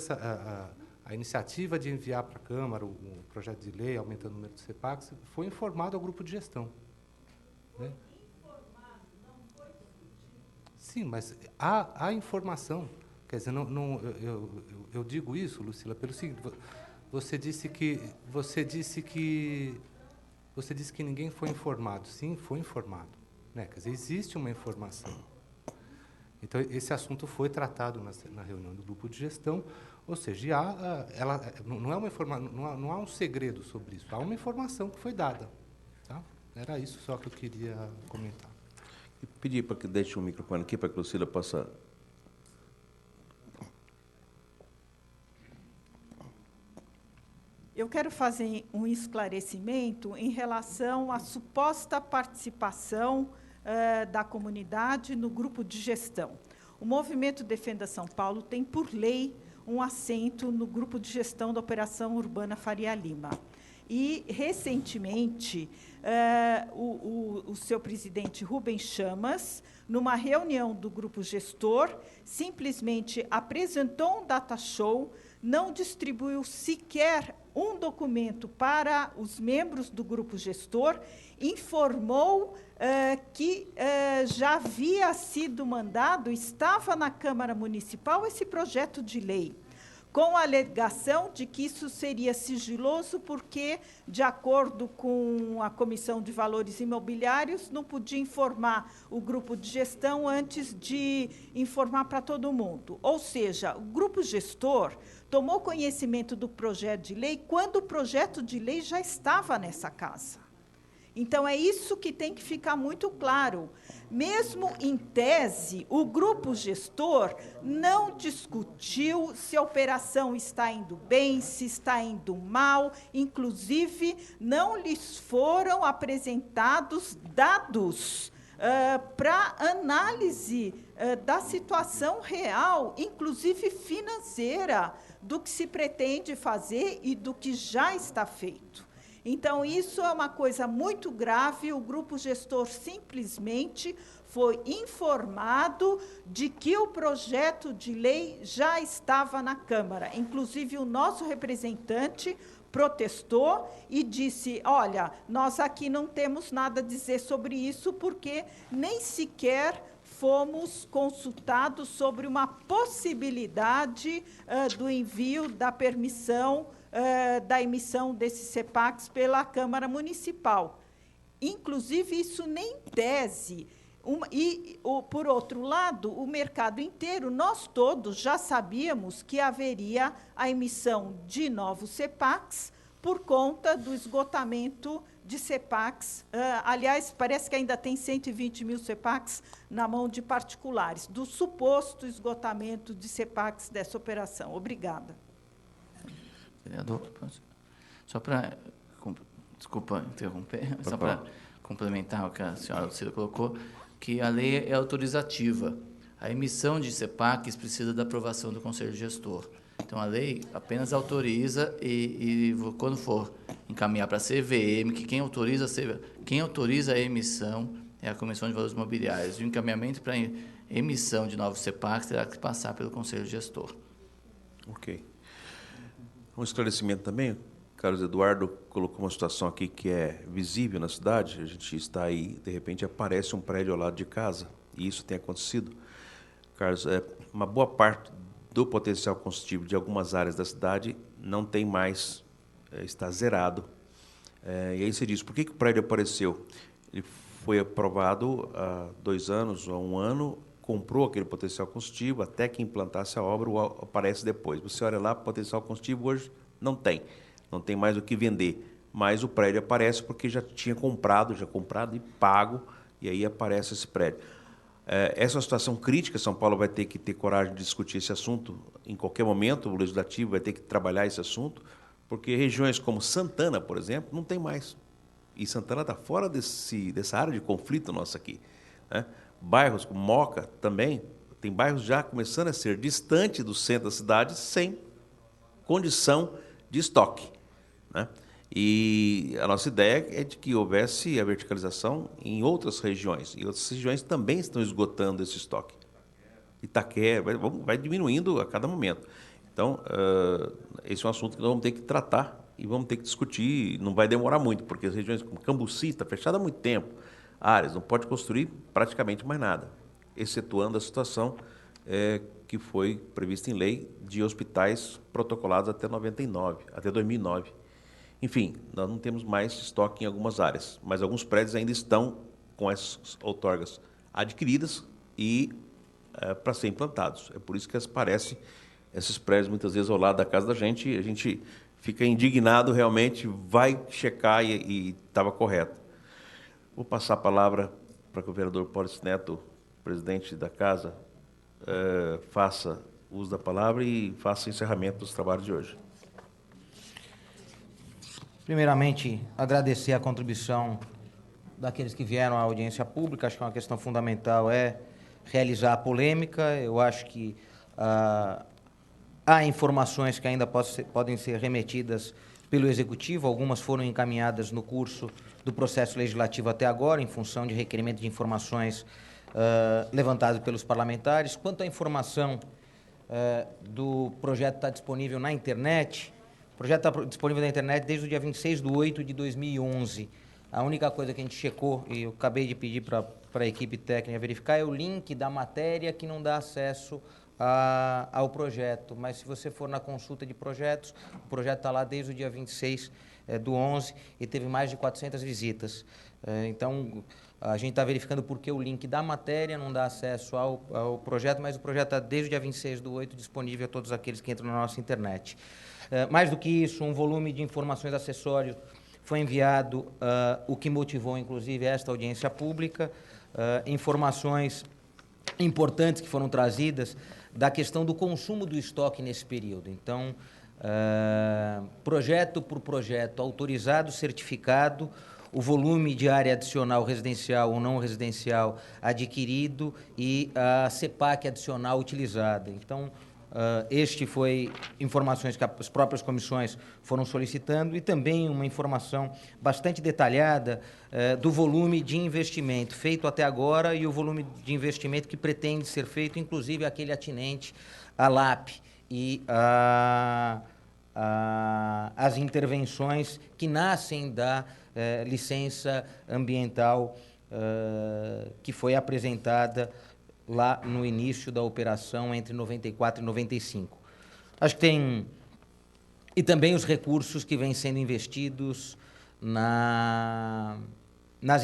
[SPEAKER 7] a iniciativa de enviar para a Câmara o projeto de lei, aumentando o número de CEPACs, foi informado ao grupo de gestão. Né? Sim, mas há informação. Quer dizer, eu digo isso, Lucila, pelo seguinte: você disse que ninguém foi informado. Sim, foi informado. Né? Quer dizer, existe uma informação. Então, esse assunto foi tratado na reunião do grupo de gestão, ou seja, não há um segredo sobre isso, há uma informação que foi dada. Tá? Era isso só que eu queria comentar.
[SPEAKER 1] E pedir para que deixe o microfone aqui, para que a Lucila possa...
[SPEAKER 3] Eu quero fazer um esclarecimento em relação à suposta participação da comunidade no grupo de gestão. O Movimento Defenda São Paulo tem, por lei, um assento no grupo de gestão da Operação Urbana Faria Lima. E, recentemente, o seu presidente Rubens Chamas, numa reunião do grupo gestor, simplesmente apresentou um data show não distribuiu sequer um documento para os membros do grupo gestor, informou que já havia sido mandado, estava na Câmara Municipal esse projeto de lei, com a alegação de que isso seria sigiloso, porque, de acordo com a Comissão de Valores Imobiliários, não podia informar o grupo de gestão antes de informar para todo mundo. Ou seja, o grupo gestor tomou conhecimento do projeto de lei quando o projeto de lei já estava nessa casa. Então, é isso que tem que ficar muito claro. Mesmo em tese, o grupo gestor não discutiu se a operação está indo bem, se está indo mal, inclusive, não lhes foram apresentados dados para análise da situação real, inclusive financeira, do que se pretende fazer e do que já está feito. Então, isso é uma coisa muito grave. O grupo gestor simplesmente foi informado de que o projeto de lei já estava na Câmara. Inclusive, o nosso representante protestou e disse, olha, nós aqui não temos nada a dizer sobre isso, porque nem sequer fomos consultados sobre uma possibilidade do envio da permissão da emissão desses CEPACs pela Câmara Municipal. Inclusive, isso nem tese. Por outro lado, o mercado inteiro, nós todos já sabíamos que haveria a emissão de novos CEPACs por conta do esgotamento de CEPACs. Aliás, parece que ainda tem 120 mil CEPACs na mão de particulares, do suposto esgotamento de CEPACs dessa operação. Obrigada.
[SPEAKER 2] Vereador, só para, desculpa interromper, só para complementar o que a senhora Lucila colocou, que a lei é autorizativa. A emissão de CEPACs precisa da aprovação do Conselho Gestor. Então, a lei apenas autoriza e quando for encaminhar para a CVM, que quem autoriza a emissão é a Comissão de Valores Imobiliários. E o encaminhamento para emissão de novos CEPACs terá que passar pelo Conselho Gestor.
[SPEAKER 1] Ok. Um esclarecimento também, Carlos Eduardo colocou uma situação aqui que é visível na cidade, a gente está aí, de repente aparece um prédio ao lado de casa, e isso tem acontecido. Carlos, uma boa parte do potencial construtivo de algumas áreas da cidade não tem mais, está zerado. E aí você diz, por que o prédio apareceu? Ele foi aprovado há 2 anos ou há 1 ano, comprou aquele potencial construtivo, até que implantasse a obra, aparece depois. Você olha lá, potencial construtivo hoje não tem mais o que vender, mas o prédio aparece porque já tinha comprado e pago, e aí aparece esse prédio. Essa é uma situação crítica, São Paulo vai ter que ter coragem de discutir esse assunto em qualquer momento, o Legislativo vai ter que trabalhar esse assunto, porque regiões como Santana, por exemplo, não tem mais. E Santana está fora dessa área de conflito nossa aqui, né? Bairros como Moca também, tem bairros já começando a ser distante do centro da cidade sem condição de estoque, né? E a nossa ideia é de que houvesse a verticalização em outras regiões, e outras regiões também estão esgotando esse estoque. Itaquera, vai diminuindo a cada momento. Então, esse é um assunto que nós vamos ter que tratar e vamos ter que discutir, não vai demorar muito, porque as regiões como Cambuci está fechada há muito tempo, áreas, não pode construir praticamente mais nada, excetuando a situação que foi prevista em lei de hospitais protocolados até 2009. Enfim, nós não temos mais estoque em algumas áreas, mas alguns prédios ainda estão com essas outorgas adquiridas e para ser implantados. É por isso que aparecem esses prédios muitas vezes ao lado da casa da gente, e a gente fica indignado realmente, vai checar e estava correto. Vou passar a palavra para que o vereador Paulo Neto, presidente da casa, faça uso da palavra e faça o encerramento dos trabalhos de hoje.
[SPEAKER 8] Primeiramente, agradecer a contribuição daqueles que vieram à audiência pública. Acho que uma questão fundamental é realizar a polêmica. Eu acho que há informações que ainda podem ser remetidas pelo Executivo. Algumas foram encaminhadas no curso do processo legislativo até agora, em função de requerimento de informações levantadas pelos parlamentares. Quanto à informação do projeto está disponível na internet. O projeto está disponível na internet desde o dia 26/8/2011. A única coisa que a gente checou, e eu acabei de pedir para a equipe técnica verificar, é o link da matéria que não dá acesso ao projeto. Mas se você for na consulta de projetos, o projeto está lá desde o dia 26/11 e teve mais de 400 visitas. Então, a gente está verificando por que o link da matéria não dá acesso ao projeto, mas o projeto está desde o dia 26/8 disponível a todos aqueles que entram na nossa internet. Mais do que isso, um volume de informações acessórias foi enviado, o que motivou, inclusive, esta audiência pública, informações importantes que foram trazidas da questão do consumo do estoque nesse período. Então, projeto por projeto, autorizado, certificado, o volume de área adicional residencial ou não residencial adquirido e a CEPAC adicional utilizada. Então, este foi informações que as próprias comissões foram solicitando e também uma informação bastante detalhada do volume de investimento feito até agora e o volume de investimento que pretende ser feito, inclusive aquele atinente à LAP e as intervenções que nascem da licença ambiental que foi apresentada lá no início da operação entre 94 e 95. Acho que tem... E também os recursos que vêm sendo investidos nas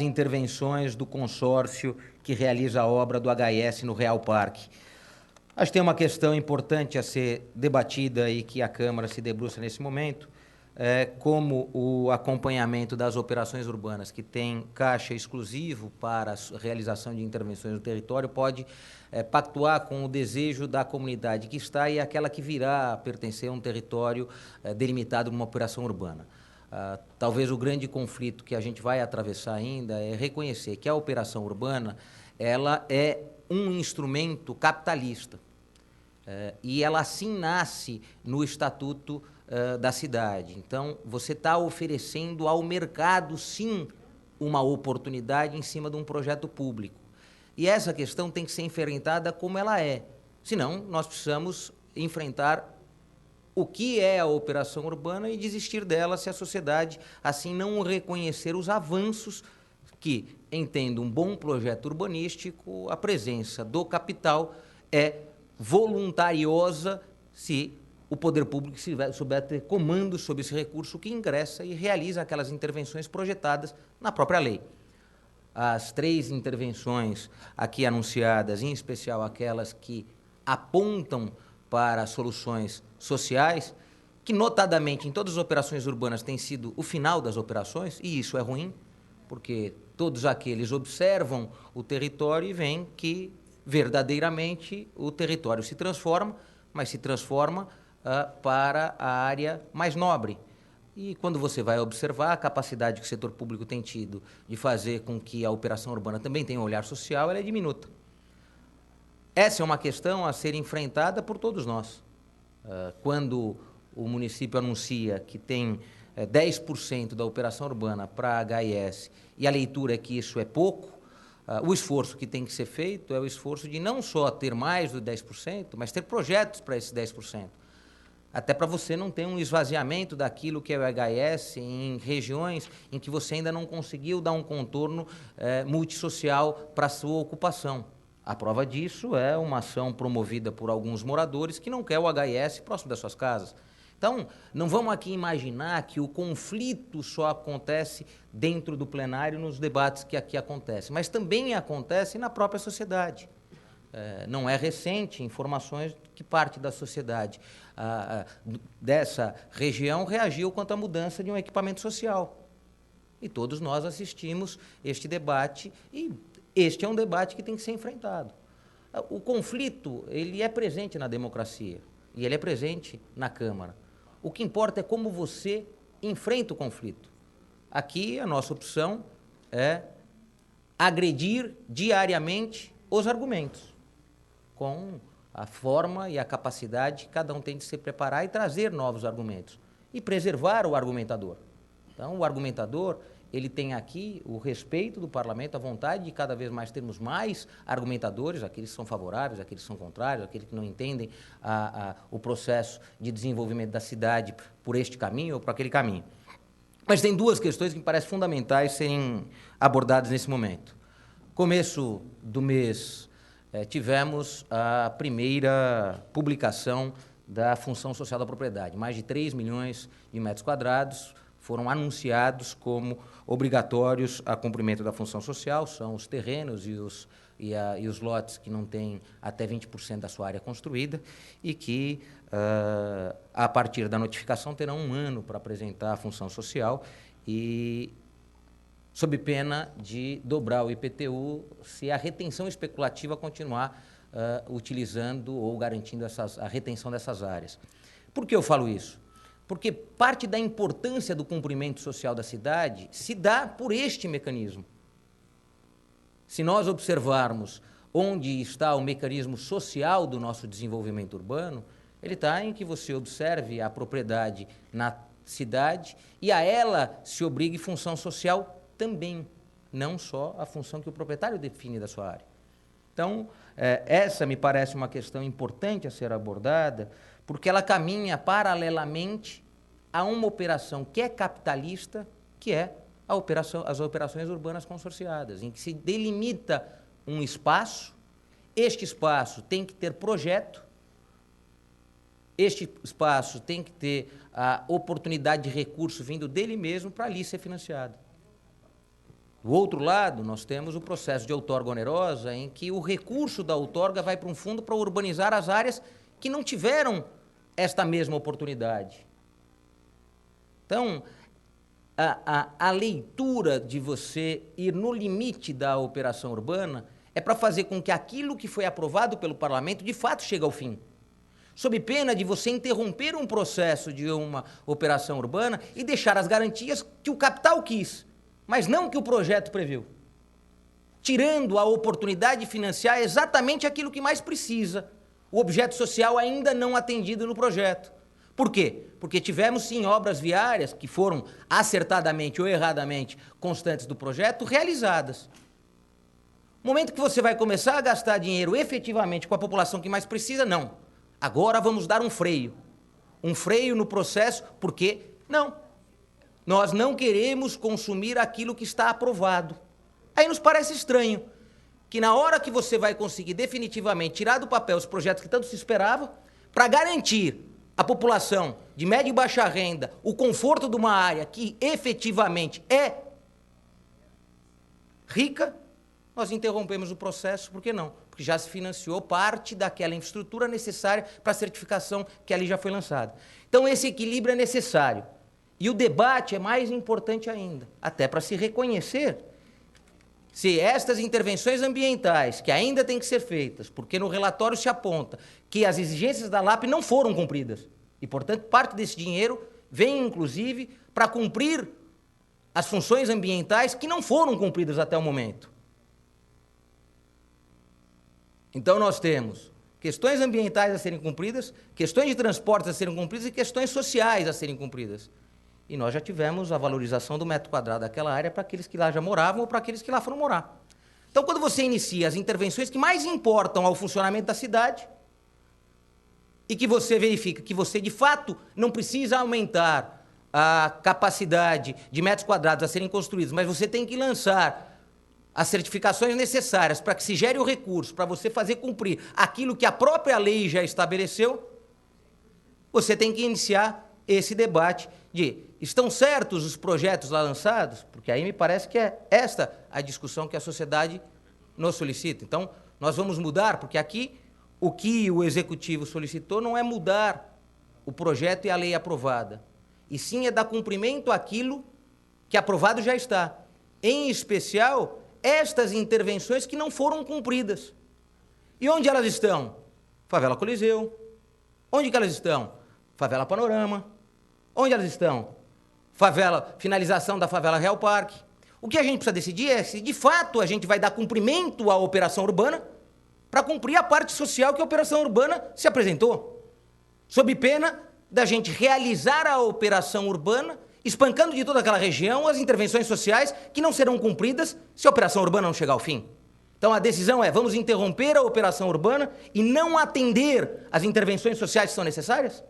[SPEAKER 8] intervenções do consórcio que realiza a obra do HS no Real Parque. Acho que tem uma questão importante a ser debatida e que a Câmara se debruça nesse momento, como o acompanhamento das operações urbanas, que tem caixa exclusivo para a realização de intervenções no território, pode pactuar com o desejo da comunidade que está e aquela que virá a pertencer a um território delimitado numa operação urbana. Talvez o grande conflito que a gente vai atravessar ainda é reconhecer que a operação urbana ela é um instrumento capitalista e ela assim nasce no Estatuto da cidade. Então, você está oferecendo ao mercado, sim, uma oportunidade em cima de um projeto público. E essa questão tem que ser enfrentada como ela é. Senão, nós precisamos enfrentar o que é a operação urbana e desistir dela se a sociedade, assim, não reconhecer os avanços que, entendo um bom projeto urbanístico, a presença do capital é voluntariosa se o poder público souber ter comando sobre esse recurso que ingressa e realiza aquelas intervenções projetadas na própria lei. As 3 intervenções aqui anunciadas, em especial aquelas que apontam para soluções sociais, que notadamente em todas as operações urbanas tem sido o final das operações, e isso é ruim, porque todos aqueles observam o território e veem que verdadeiramente o território se transforma, mas se transforma para a área mais nobre. E quando você vai observar a capacidade que o setor público tem tido de fazer com que a operação urbana também tenha um olhar social, ela é diminuta. Essa é uma questão a ser enfrentada por todos nós. Quando o município anuncia que tem 10% da operação urbana para HS e a leitura é que isso é pouco, o esforço que tem que ser feito é o esforço de não só ter mais do 10%, mas ter projetos para esses 10%. Até para você não ter um esvaziamento daquilo que é o HS em regiões em que você ainda não conseguiu dar um contorno multissocial para a sua ocupação. A prova disso é uma ação promovida por alguns moradores que não quer o HS próximo das suas casas. Então, não vamos aqui imaginar que o conflito só acontece dentro do plenário nos debates que aqui acontecem, mas também acontece na própria sociedade. Não é recente informações que parte da sociedade dessa região reagiu quanto à mudança de um equipamento social. E todos nós assistimos este debate e este é um debate que tem que ser enfrentado. O conflito, ele é presente na democracia e ele é presente na Câmara. O que importa é como você enfrenta o conflito. Aqui, a nossa opção é agredir diariamente os argumentos, com a forma e a capacidade que cada um tem de se preparar e trazer novos argumentos, e preservar o argumentador. Então, o argumentador, ele tem aqui o respeito do parlamento, a vontade de cada vez mais termos mais argumentadores, aqueles que são favoráveis, aqueles que são contrários, aqueles que não entendem o processo de desenvolvimento da cidade por este caminho ou por aquele caminho. Mas tem duas questões que me parecem fundamentais serem abordadas nesse momento. Começo do mês, tivemos a primeira publicação da função social da propriedade. Mais de 3 milhões de metros quadrados foram anunciados como obrigatórios a cumprimento da função social, são os terrenos e os lotes que não têm até 20% da sua área construída e que, a partir da notificação, terão 1 ano para apresentar a função social e sob pena de dobrar o IPTU se a retenção especulativa continuar utilizando ou garantindo a retenção dessas áreas. Por que eu falo isso? Porque parte da importância do cumprimento social da cidade se dá por este mecanismo. Se nós observarmos onde está o mecanismo social do nosso desenvolvimento urbano, ele está em que você observe a propriedade na cidade e a ela se obrigue função social também, não só a função que o proprietário define da sua área. Então, essa me parece uma questão importante a ser abordada, porque ela caminha paralelamente a uma operação que é capitalista, que é as operações urbanas consorciadas, em que se delimita um espaço, este espaço tem que ter projeto, este espaço tem que ter a oportunidade de recurso vindo dele mesmo para ali ser financiado. Do outro lado, nós temos o processo de outorga onerosa, em que o recurso da outorga vai para um fundo para urbanizar as áreas que não tiveram esta mesma oportunidade. Então, a leitura de você ir no limite da operação urbana é para fazer com que aquilo que foi aprovado pelo parlamento, de fato, chegue ao fim. Sob pena de você interromper um processo de uma operação urbana e deixar as garantias que o capital quis, mas não que o projeto previu, tirando a oportunidade de financiar exatamente aquilo que mais precisa, o objeto social ainda não atendido no projeto. Por quê? Porque tivemos, sim, obras viárias que foram acertadamente ou erradamente constantes do projeto realizadas. No momento que você vai começar a gastar dinheiro efetivamente com a população que mais precisa, não. Agora vamos dar um freio. Um freio no processo, porque não. Nós não queremos consumir aquilo que está aprovado. Aí nos parece estranho que na hora que você vai conseguir definitivamente tirar do papel os projetos que tanto se esperava, para garantir à população de média e baixa renda o conforto de uma área que efetivamente é rica, nós interrompemos o processo, por que não? Porque já se financiou parte daquela infraestrutura necessária para a certificação que ali já foi lançada. Então esse equilíbrio é necessário. E o debate é mais importante ainda, até para se reconhecer se estas intervenções ambientais, que ainda têm que ser feitas, porque no relatório se aponta que as exigências da LAP não foram cumpridas, e, portanto, parte desse dinheiro vem, inclusive, para cumprir as funções ambientais que não foram cumpridas até o momento. Então, nós temos questões ambientais a serem cumpridas, questões de transportes a serem cumpridas e questões sociais a serem cumpridas. E nós já tivemos a valorização do metro quadrado daquela área para aqueles que lá já moravam ou para aqueles que lá foram morar. Então, quando você inicia as intervenções que mais importam ao funcionamento da cidade e que você verifica que você, de fato, não precisa aumentar a capacidade de metros quadrados a serem construídos, mas você tem que lançar as certificações necessárias para que se gere o recurso, para você fazer cumprir aquilo que a própria lei já estabeleceu, você tem que iniciar esse debate de estão certos os projetos lá lançados? Porque aí me parece que é esta a discussão que a sociedade nos solicita. Então, nós vamos mudar, porque aqui o que o Executivo solicitou não é mudar o projeto e a lei aprovada, e sim é dar cumprimento àquilo que aprovado já está. Em especial, estas intervenções que não foram cumpridas. E onde elas estão? Favela Coliseu. Onde que elas estão? Favela Panorama. Onde elas estão? Finalização da favela Real Parque. O que a gente precisa decidir é se, de fato, a gente vai dar cumprimento à operação urbana para cumprir a parte social que a operação urbana se apresentou. Sob pena da gente realizar a operação urbana espancando de toda aquela região as intervenções sociais que não serão cumpridas se a operação urbana não chegar ao fim. Então, a decisão é, vamos interromper a operação urbana e não atender as intervenções sociais que são necessárias?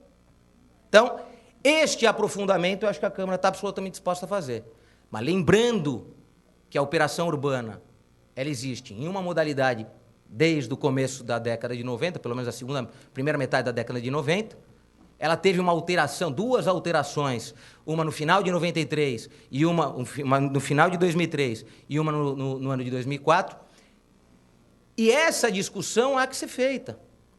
[SPEAKER 8] Então, este aprofundamento eu acho que a Câmara está absolutamente disposta a fazer. Mas lembrando que a operação urbana, ela existe em uma modalidade desde o começo da década de 90, pelo menos primeira metade da década de 90, ela teve uma alteração, 2 alterações, uma no final de 93 e uma no final de 2003 e uma no ano de 2004. E essa discussão há que ser feita,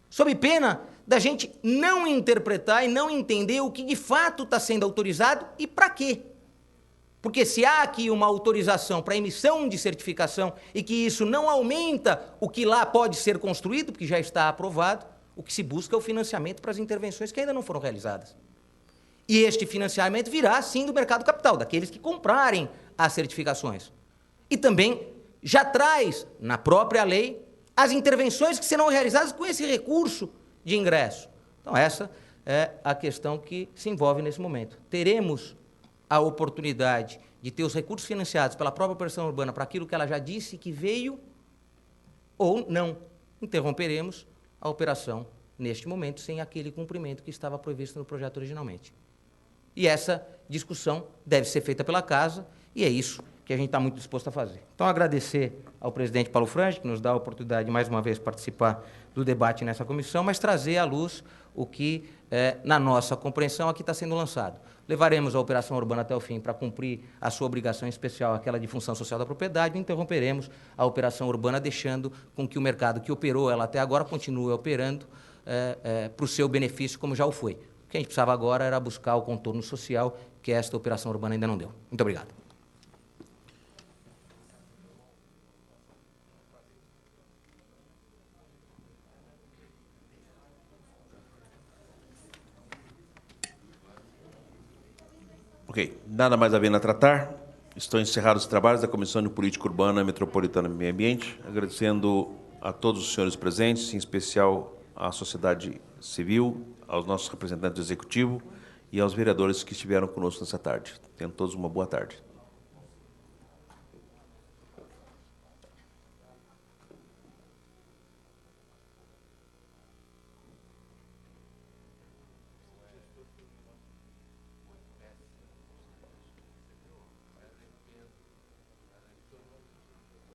[SPEAKER 8] sob pena da gente não interpretar e não entender o que de fato está sendo autorizado e para quê. Porque se há aqui uma autorização para emissão de certificação e que isso não aumenta o que lá pode ser construído, porque já está aprovado, o que se busca é o financiamento para as intervenções que ainda não foram realizadas. E este financiamento virá, sim, do mercado capital, daqueles que comprarem as certificações. E também já traz, na própria lei, as intervenções que serão realizadas com esse recurso de ingresso. Então, essa é a questão que se envolve nesse momento. Teremos a oportunidade de ter os recursos financiados pela própria operação urbana para aquilo que ela já disse que veio, ou não. Interromperemos a operação neste momento sem aquele cumprimento que estava previsto no projeto originalmente. E essa discussão deve ser feita pela Casa, e é isso que a gente está muito disposto a fazer. Então, agradecer ao presidente Paulo Frange, que nos dá a oportunidade de, mais uma vez, participar do debate nessa comissão, mas trazer à luz o que, na nossa compreensão, aqui está sendo lançado. Levaremos a operação urbana até o fim para cumprir a sua obrigação especial, aquela de função social da propriedade, e interromperemos a operação urbana, deixando com que o mercado que operou ela até agora continue operando para o seu benefício, como já o foi. O que a gente precisava agora era buscar o contorno social que esta operação urbana ainda não deu. Muito obrigado.
[SPEAKER 1] Ok, nada mais havendo a tratar. Estão encerrados os trabalhos da Comissão de Política Urbana, Metropolitana e Meio Ambiente, agradecendo a todos os senhores presentes, em especial à sociedade civil, aos nossos representantes do Executivo e aos vereadores que estiveram conosco nessa tarde. Tenham todos uma boa tarde.